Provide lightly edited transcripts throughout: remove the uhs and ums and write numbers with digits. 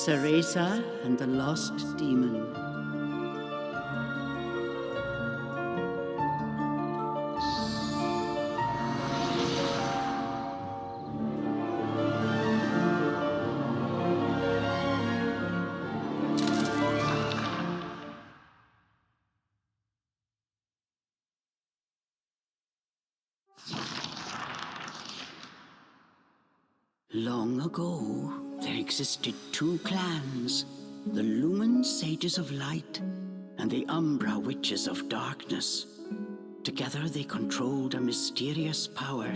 Cereza and the Lost Demon. Long ago, there existed two clans, the Lumen Sages of Light and the Umbra Witches of Darkness. Together they controlled a mysterious power.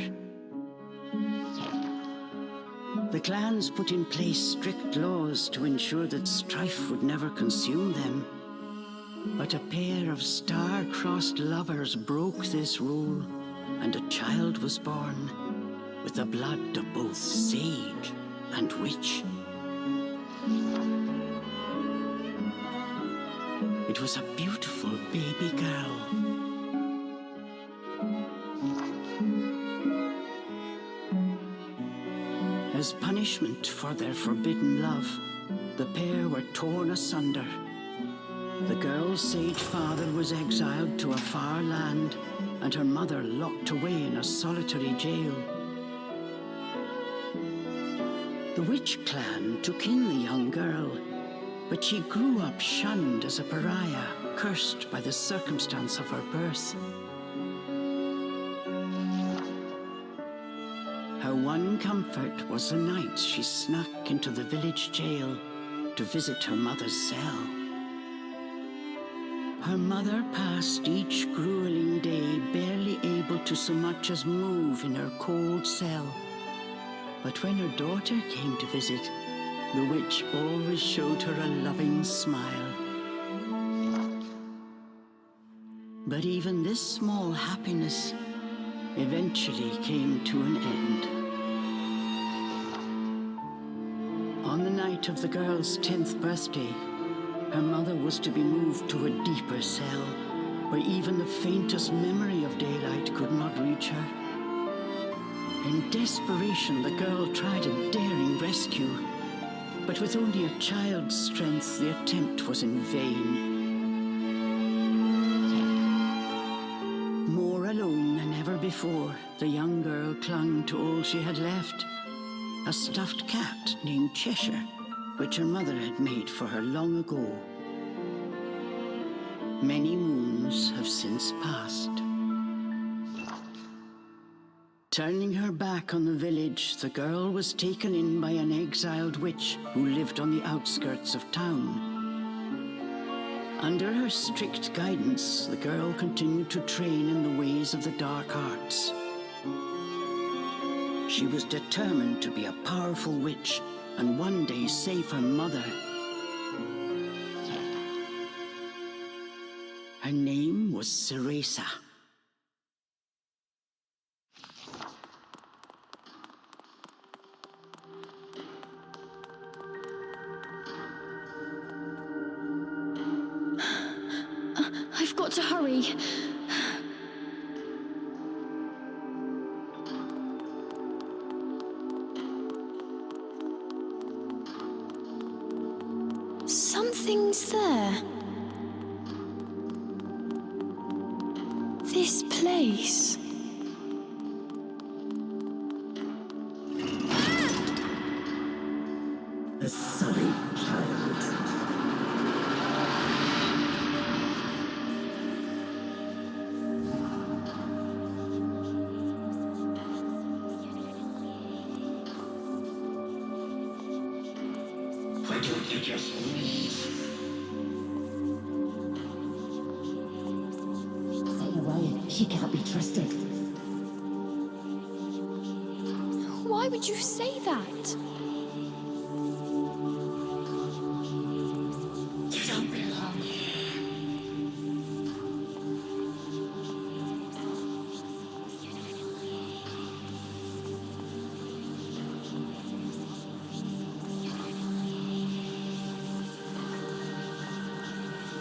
The clans put in place strict laws to ensure that strife would never consume them. But a pair of star-crossed lovers broke this rule, and a child was born, with the blood of both sage and witch. It was a beautiful baby girl. As punishment for their forbidden love, the pair were torn asunder. The girl's sage father was exiled to a far land, and her mother locked away in a solitary jail. The witch clan took in the young girl, but she grew up shunned as a pariah, cursed by the circumstance of her birth. Her one comfort was the nights she snuck into the village jail to visit her mother's cell. Her mother passed each grueling day barely able to so much as move in her cold cell. But when her daughter came to visit, the witch always showed her a loving smile. But even this small happiness eventually came to an end. On the night of the girl's 10th birthday, her mother was to be moved to a deeper cell, where even the faintest memory of daylight could not reach her. In desperation, the girl tried a daring rescue, but with only a child's strength, the attempt was in vain. More alone than ever before, the young girl clung to all she had left, a stuffed cat named Cheshire, which her mother had made for her long ago. Many moons have since passed. Turning her back on the village, the girl was taken in by an exiled witch who lived on the outskirts of town. Under her strict guidance, the girl continued to train in the ways of the dark arts. She was determined to be a powerful witch and one day save her mother. Her name was Cereza. I've got to hurry. Something's there. This place. The sorry child. Why don't you just leave? Stay away. She can't be trusted. Why would you say that? You don't belong here.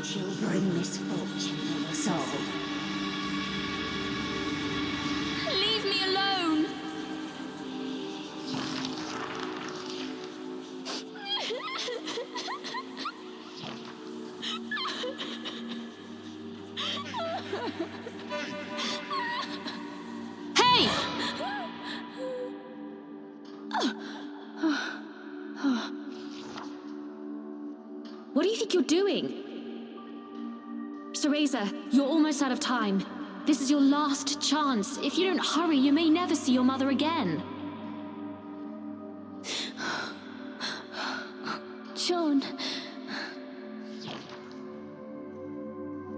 Children misfortune in us all. Leave me alone! away! What do you think you're doing? Cereza, you're almost out of time. This is your last chance. If you don't hurry, you may never see your mother again. John.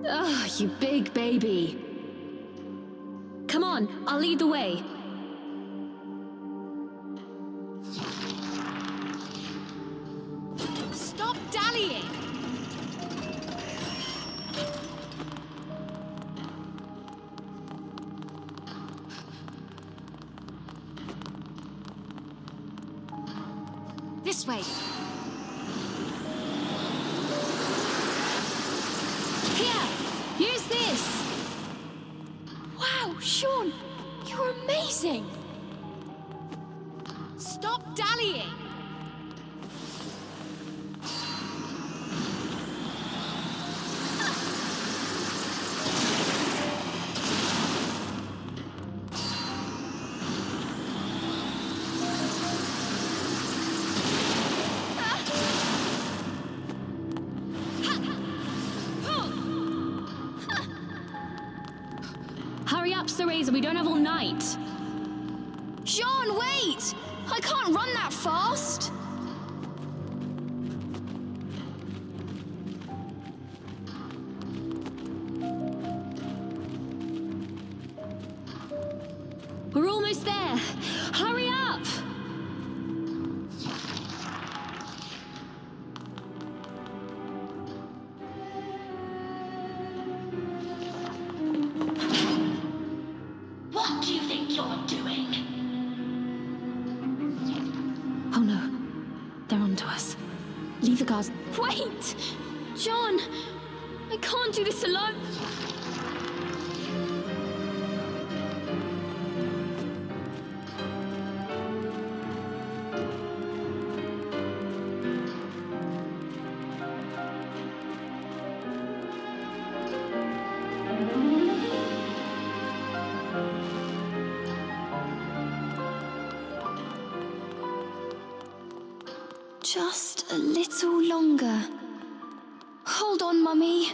Ugh, you big baby. Come on, I'll lead the way. Stop dallying! This way. Here, use this. Wow, Sean, you're amazing. Stop dallying. Hurry up, Cereza, we don't have all night. Sean, wait! I can't run that fast. We're almost there. Hurry up! What do you think you're doing? Oh no, they're onto us. Leave the guards. Wait! John, I can't do this alone. Just a little longer. Hold on, Mummy.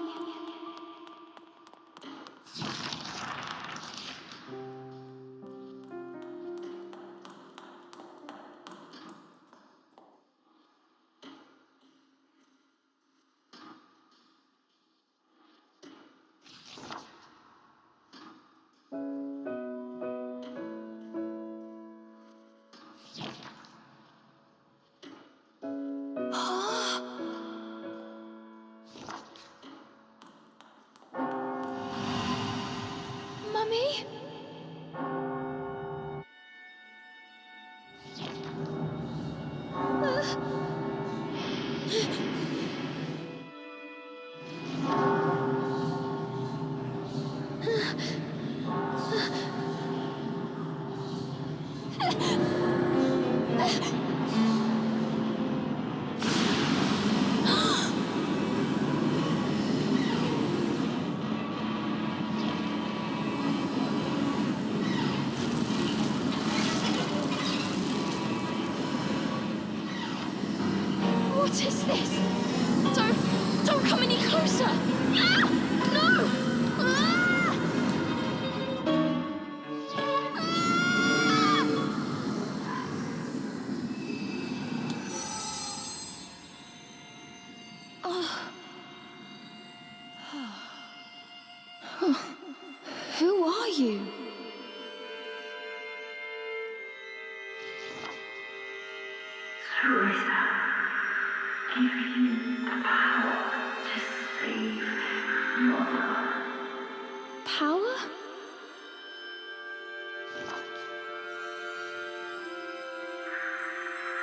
Mummy? What is this? Don't come any closer! Ah! No! Ah! Ah. Who are you? Teresa, give you the power to save Mother. Power?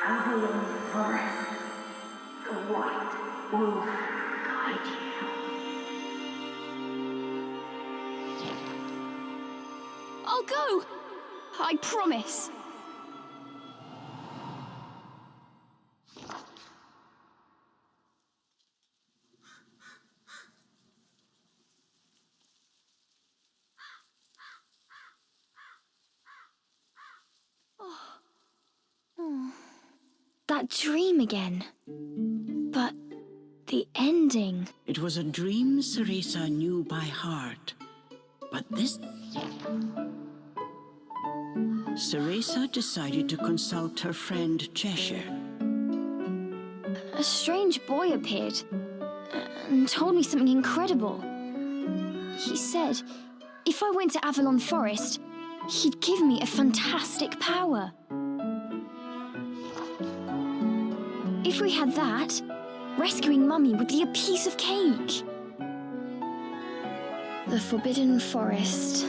Over in the forest, the white wolf guide you. I'll go! I promise. that dream again. But the ending... It was a dream Ceresa knew by heart. But this... Ceresa decided to consult her friend Cheshire. A strange boy appeared and told me something incredible. He said if I went to Avalon Forest, he'd give me a fantastic power. If we had that, rescuing Mummy would be a piece of cake. The Forbidden Forest.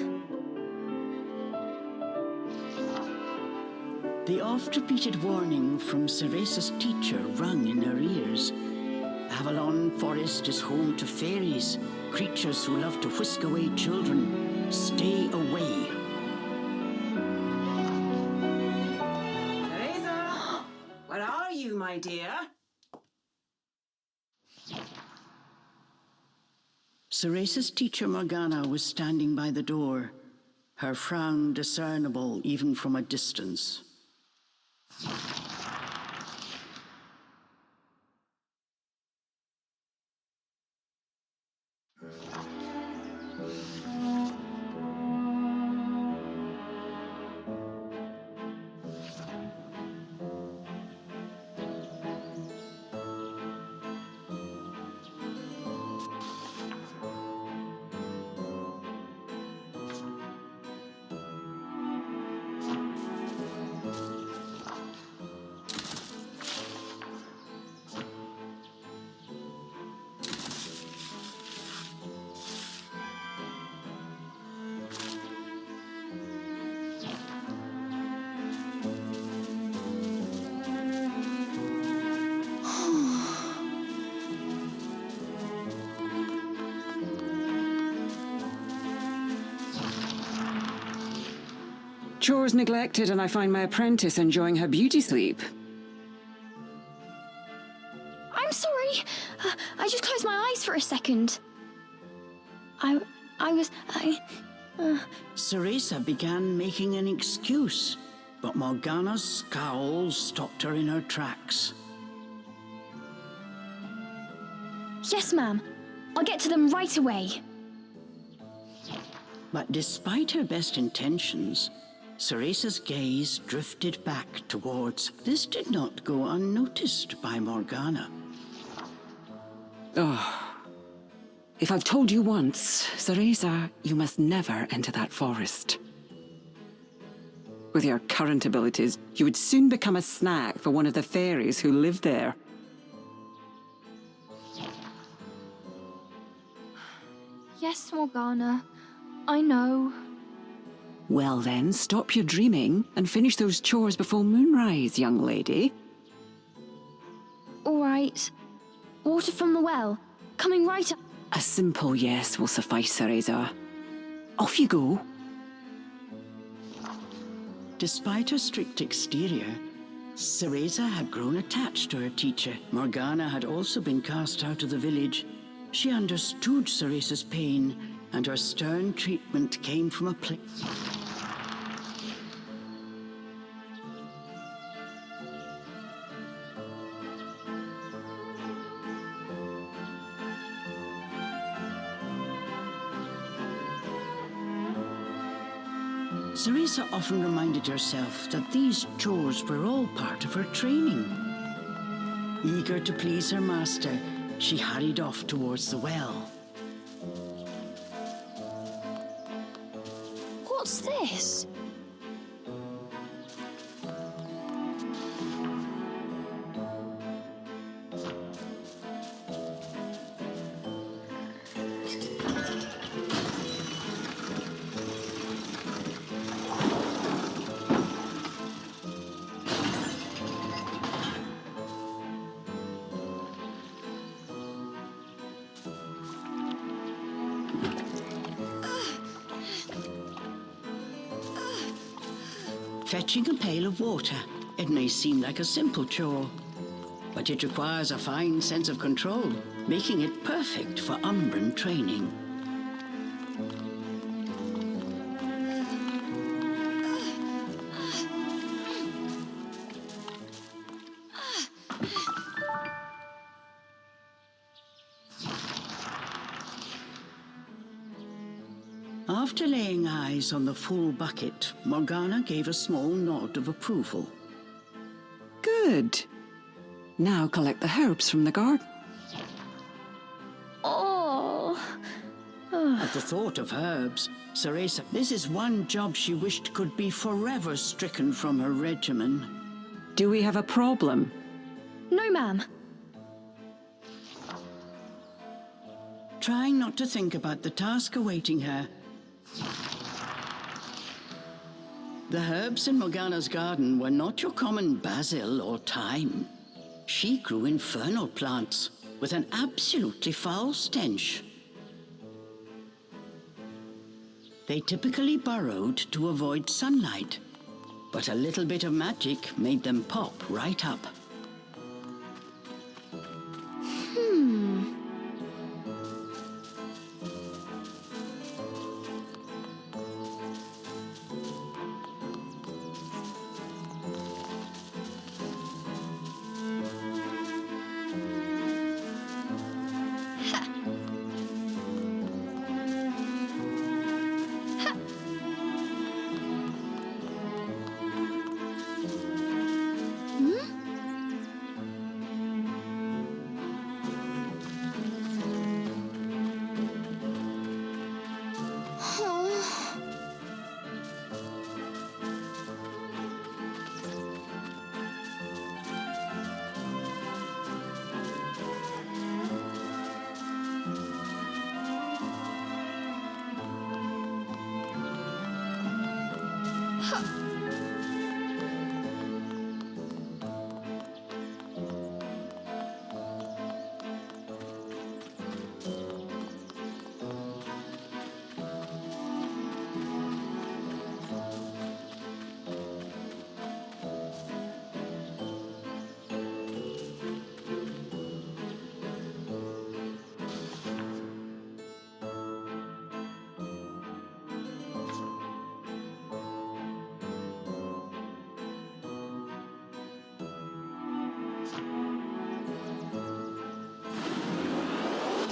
The oft-repeated warning from Ceresa's teacher rung in her ears. Avalon Forest is home to fairies, creatures who love to whisk away children. Stay away. Teresa! Where are you, my dear? Ceresa's teacher Morgana was standing by the door, her frown discernible even from a distance. Chores neglected, and I find my apprentice enjoying her beauty sleep. I'm sorry. I just closed my eyes for a second. I was... Ceresa began making an excuse, but Morgana's scowl stopped her in her tracks. Yes, ma'am. I'll get to them right away. But despite her best intentions, Ceresa's gaze drifted back towards... This did not go unnoticed by Morgana. Oh. If I've told you once, Ceresa, you must never enter that forest. With your current abilities, you would soon become a snack for one of the fairies who live there. Yes, Morgana. I know. Well then, stop your dreaming and finish those chores before moonrise, young lady. All right. Water from the well. Coming right up. A simple yes will suffice, Ceresa. Off you go. Despite her strict exterior, Ceresa had grown attached to her teacher. Morgana had also been cast out of the village. She understood Ceresa's pain, and her stern treatment came from a place... Ceresa often reminded herself that these chores were all part of her training. Eager to please her master, she hurried off towards the well. What's this? Fetching a pail of water. It may seem like a simple chore, but it requires a fine sense of control, making it perfect for Umbran training. After laying eyes on the full bucket, Morgana gave a small nod of approval. Good. Now collect the herbs from the garden. Oh. At the thought of herbs, Ceresa, this is one job she wished could be forever stricken from her regimen. Do we have a problem? No, ma'am. Trying not to think about the task awaiting her, the herbs in Morgana's garden were not your common basil or thyme. She grew infernal plants with an absolutely foul stench. They typically burrowed to avoid sunlight, but a little bit of magic made them pop right up.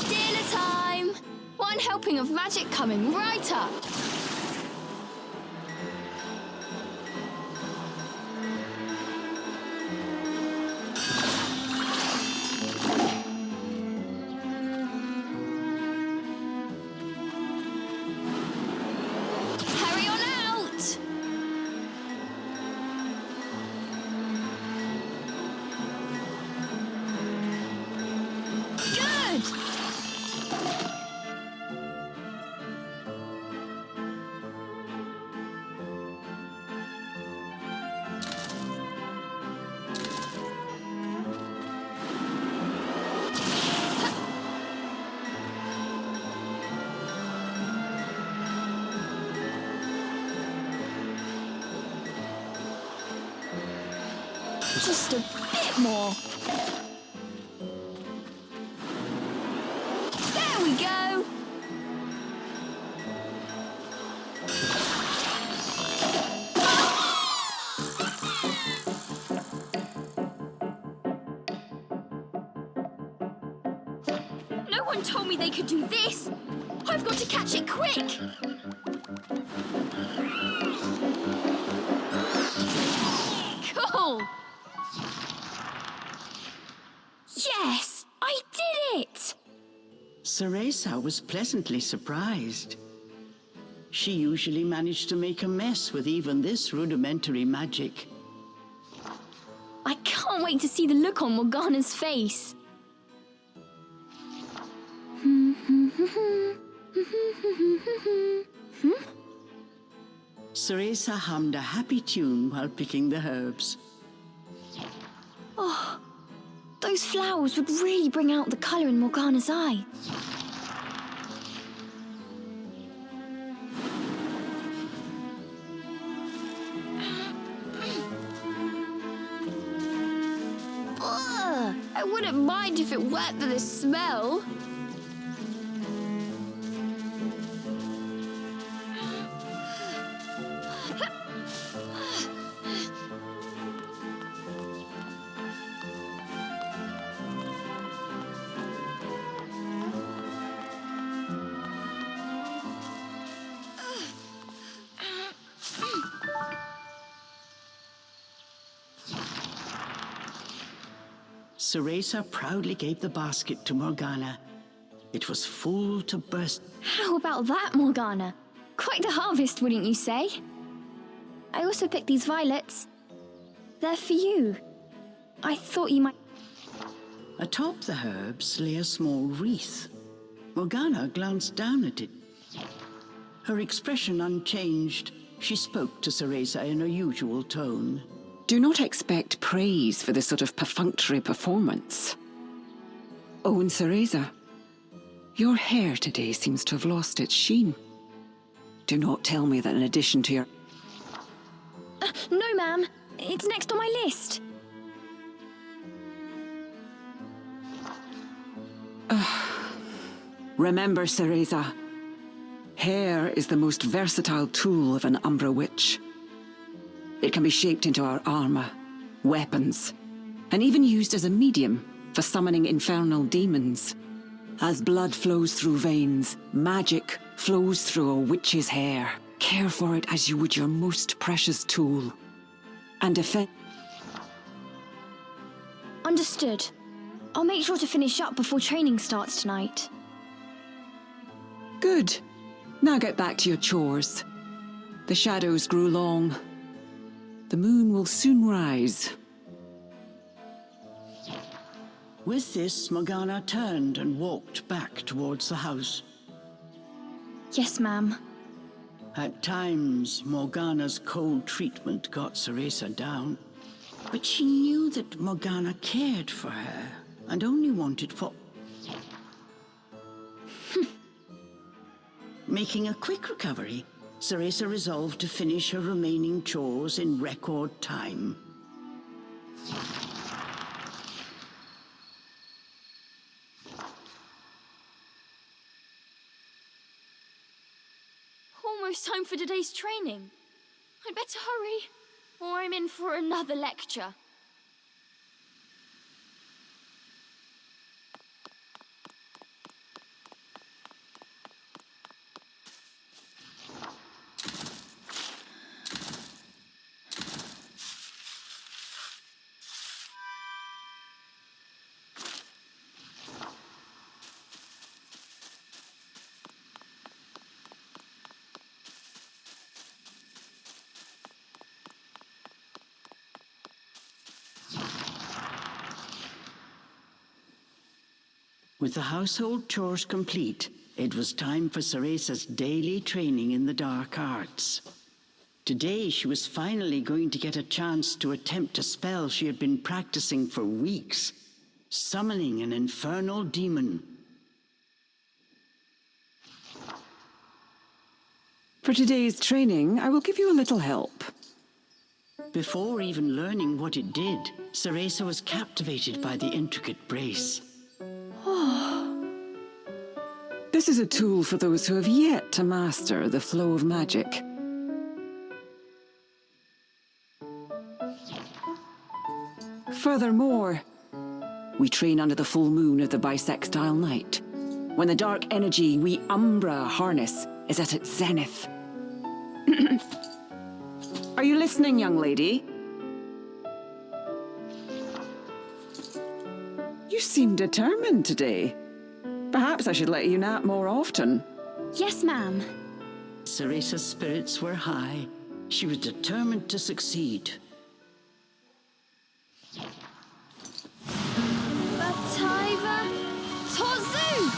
Dinner time! One helping of magic coming right up. Hurry on out! Good! Just a bit more. There we go. No one told me they could do this. I've got to catch it quick. Cool. Yes, I did it! Ceresa was pleasantly surprised. She usually managed to make a mess with even this rudimentary magic. I can't wait to see the look on Morgana's face. Ceresa hummed a happy tune while picking the herbs. Oh, those flowers would really bring out the colour in Morgana's eye. Ugh, I wouldn't mind if it weren't for the smell. Cereza proudly gave the basket to Morgana. It was full to burst. How about that, Morgana? Quite the harvest, wouldn't you say? I also picked these violets. They're for you. I thought you might... Atop the herbs lay a small wreath. Morgana glanced down at it. Her expression unchanged, she spoke to Cereza in her usual tone. Do not expect praise for this sort of perfunctory performance. Oh, and Cereza, your hair today seems to have lost its sheen. Do not tell me that in addition to your... No, ma'am. It's next on my list. Remember, Cereza, hair is the most versatile tool of an Umbra witch. It can be shaped into our armor, weapons, and even used as a medium for summoning infernal demons. As blood flows through veins, magic flows through a witch's hair. Care for it as you would your most precious tool. And defend... Understood. I'll make sure to finish up before training starts tonight. Good. Now get back to your chores. The shadows grew long. The moon will soon rise. With this, Morgana turned and walked back towards the house. Yes, ma'am. At times, Morgana's cold treatment got Cereza down. But she knew that Morgana cared for her and only wanted for... Making a quick recovery, Cereza resolved to finish her remaining chores in record time. Almost time for today's training. I'd better hurry, or I'm in for another lecture. With the household chores complete, it was time for Cereza's daily training in the dark arts. Today, she was finally going to get a chance to attempt a spell she had been practicing for weeks, summoning an infernal demon. For today's training, I will give you a little help. Before even learning what it did, Cereza was captivated by the intricate brace. This is a tool for those who have yet to master the flow of magic. Furthermore, we train under the full moon of the bisextile night, when the dark energy we Umbra harness is at its zenith. Are you listening, young lady? You seem determined today. Perhaps I should let you nap more often. Yes, ma'am. Cereza's spirits were high. She was determined to succeed. Bataiva Tozu!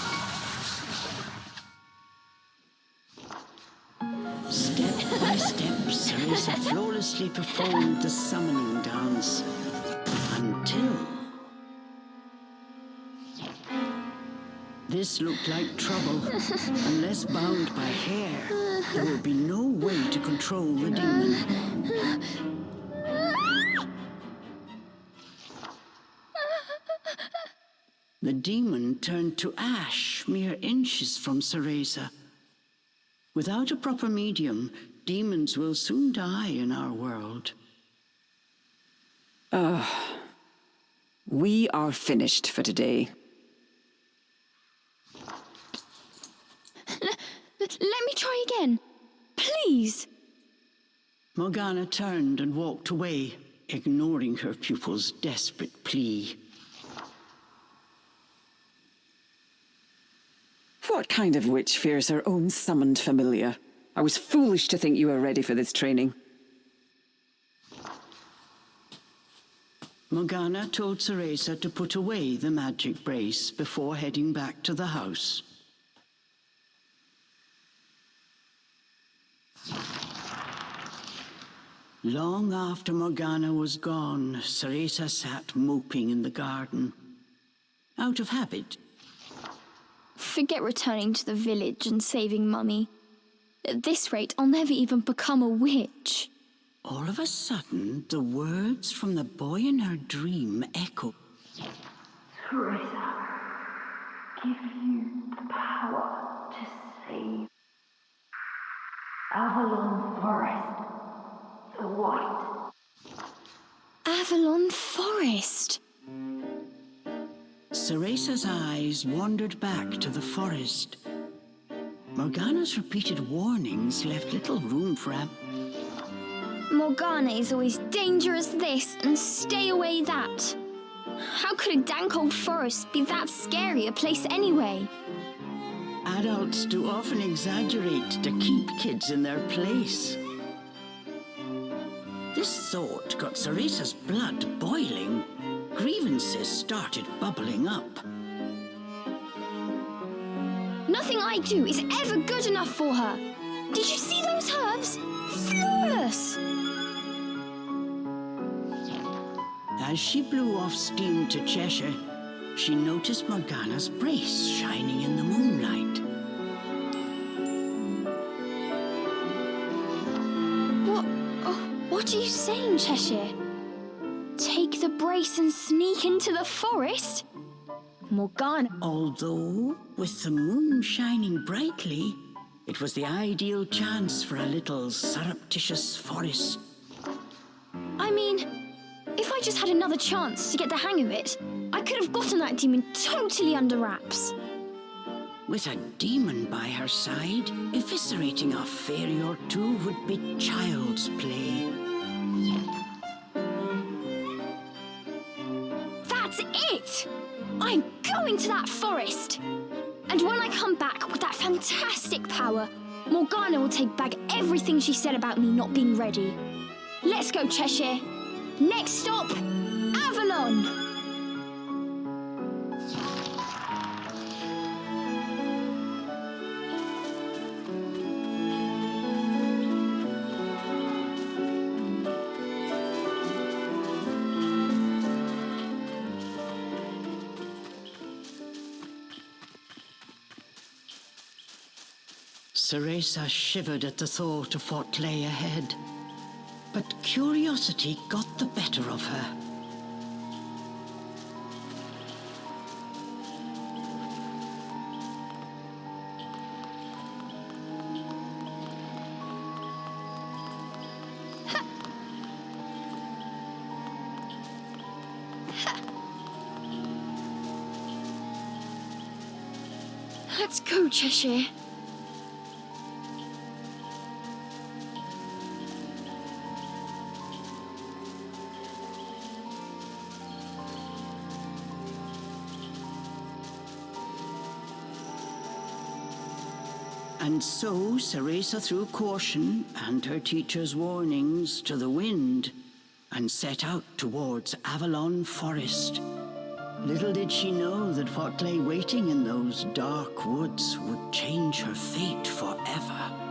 Step by step, Cereza flawlessly performed the summoning dance. Until... This looked like trouble. Unless bound by hair, there would be no way to control the demon. The demon turned to ash mere inches from Cereza. Without a proper medium, demons will soon die in our world. We are finished for today. Let me try again. Please. Morgana turned and walked away, ignoring her pupil's desperate plea. What kind of witch fears her own summoned familiar? I was foolish to think you were ready for this training. Morgana told Cereza to put away the magic brace before heading back to the house. Long after Morgana was gone, Cereza sat moping in the garden. Out of habit. Forget returning to the village and saving Mummy. At this rate, I'll never even become a witch. All of a sudden, the words from the boy in her dream echoed. Teresa, give you the power to save Avalon Forest, the White. Avalon Forest. Ceresa's eyes wandered back to the forest. Morgana's repeated warnings left little room for Morgana is always dangerous this and stay away that. How could a dank old forest be that scary a place anyway? Adults do often exaggerate to keep kids in their place. This thought got Ceresa's blood boiling. Grievances started bubbling up. Nothing I do is ever good enough for her. Did you see those herbs? Flawless! As she blew off steam to Cheshire, she noticed Morgana's brace shining in the moonlight. What are you saying, Cheshire? Take the brace and sneak into the forest? Morgana. Although, with the moon shining brightly, it was the ideal chance for a little surreptitious forest. I mean, if I just had another chance to get the hang of it, I could have gotten that demon totally under wraps. With a demon by her side, eviscerating a fairy or two would be child's play. That's it! I'm going to that forest! And when I come back with that fantastic power, Morgana will take back everything she said about me not being ready. Let's go, Cheshire. Next stop, Avalon! Cereza shivered at the thought of what lay ahead, but curiosity got the better of her. Let's go, Cheshire. And so Cereza threw caution and her teacher's warnings to the wind and set out towards Avalon Forest. Little did she know that what lay waiting in those dark woods would change her fate forever.